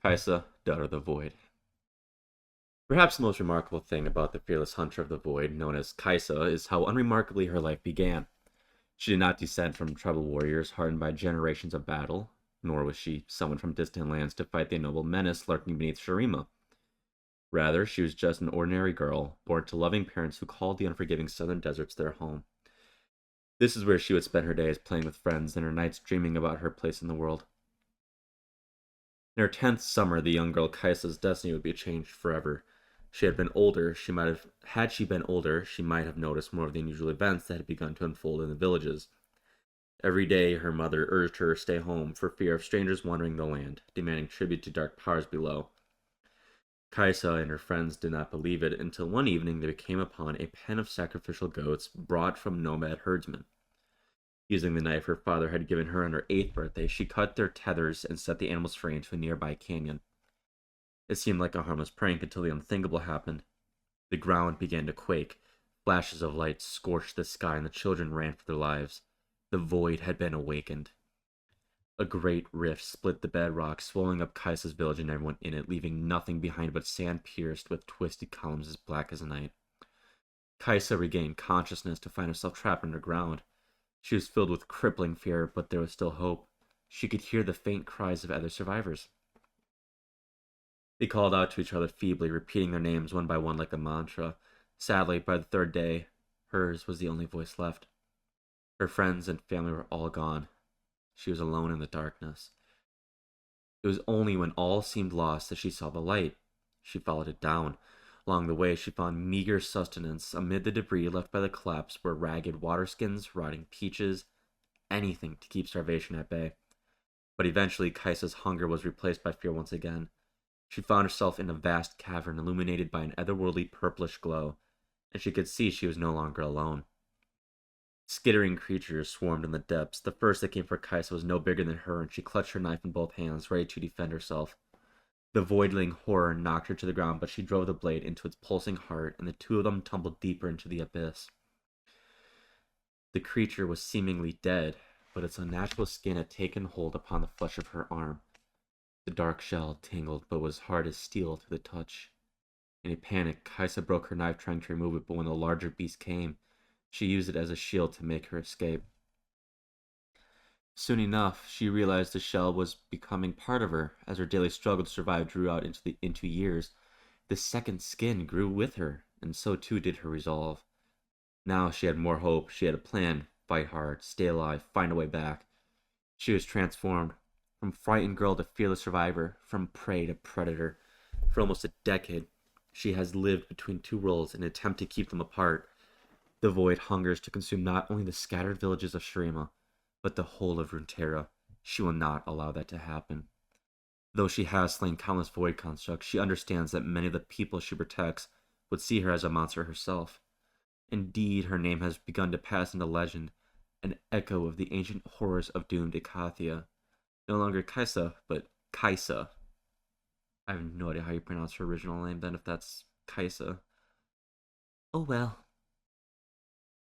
Kaisa, daughter of the Void. Perhaps the most remarkable thing about the fearless hunter of the Void, known as Kaisa, is how unremarkably her life began. She did not descend from tribal warriors hardened by generations of battle, nor was she summoned from distant lands to fight the ignoble menace lurking beneath Shurima. Rather, she was just an ordinary girl, born to loving parents who called the unforgiving southern deserts their home. This is where she would spend her days playing with friends and her nights dreaming about her place in the world. In her 10th summer, the young girl Kaisa's destiny would be changed forever. Had she been older, she might have noticed more of the unusual events that had begun to unfold in the villages. Every day, her mother urged her to stay home for fear of strangers wandering the land, demanding tribute to dark powers below. Kaisa and her friends did not believe it until one evening they came upon a pen of sacrificial goats brought from nomad herdsmen. Using the knife her father had given her on her 8th birthday, she cut their tethers and set the animals free into a nearby canyon. It seemed like a harmless prank until the unthinkable happened. The ground began to quake, flashes of light scorched the sky, and the children ran for their lives. The void had been awakened. A great rift split the bedrock, swallowing up Kaisa's village and everyone in it, leaving nothing behind but sand pierced with twisted columns as black as night. Kaisa regained consciousness to find herself trapped underground. She was filled with crippling fear, but there was still hope. She could hear the faint cries of other survivors. They called out to each other feebly, repeating their names one by one like a mantra. Sadly, by the third day, hers was the only voice left. Her friends and family were all gone. She was alone in the darkness. It was only when all seemed lost that she saw the light. She followed it down. Along the way, she found meager sustenance. Amid the debris left by the collapse were ragged water skins, rotting peaches, anything to keep starvation at bay. But eventually, Kaisa's hunger was replaced by fear once again. She found herself in a vast cavern illuminated by an otherworldly purplish glow, and she could see she was no longer alone. Skittering creatures swarmed in the depths. The first that came for Kaisa was no bigger than her, and she clutched her knife in both hands, ready to defend herself. The voidling horror knocked her to the ground, but she drove the blade into its pulsing heart, and the two of them tumbled deeper into the abyss. The creature was seemingly dead, but its unnatural skin had taken hold upon the flesh of her arm. The dark shell tingled, but was hard as steel to the touch. In a panic, Kaisa broke her knife trying to remove it, but when the larger beast came, she used it as a shield to make her escape. Soon enough, she realized the shell was becoming part of her as her daily struggle to survive drew out into years. The second skin grew with her, and so too did her resolve. Now she had more hope. She had a plan: fight hard, stay alive, find a way back. She was transformed from frightened girl to fearless survivor, from prey to predator. For almost a decade, she has lived between two worlds in an attempt to keep them apart. The void hungers to consume not only the scattered villages of Shurima, but the whole of Runeterra. She will not allow that to happen. Though she has slain countless void constructs, she understands that many of the people she protects would see her as a monster herself. Indeed, her name has begun to pass into legend, an echo of the ancient horrors of doomed Ikathia. No longer Kaisa, but Kaisa. I have no idea how you pronounce her original name then, if that's Kaisa. Oh well.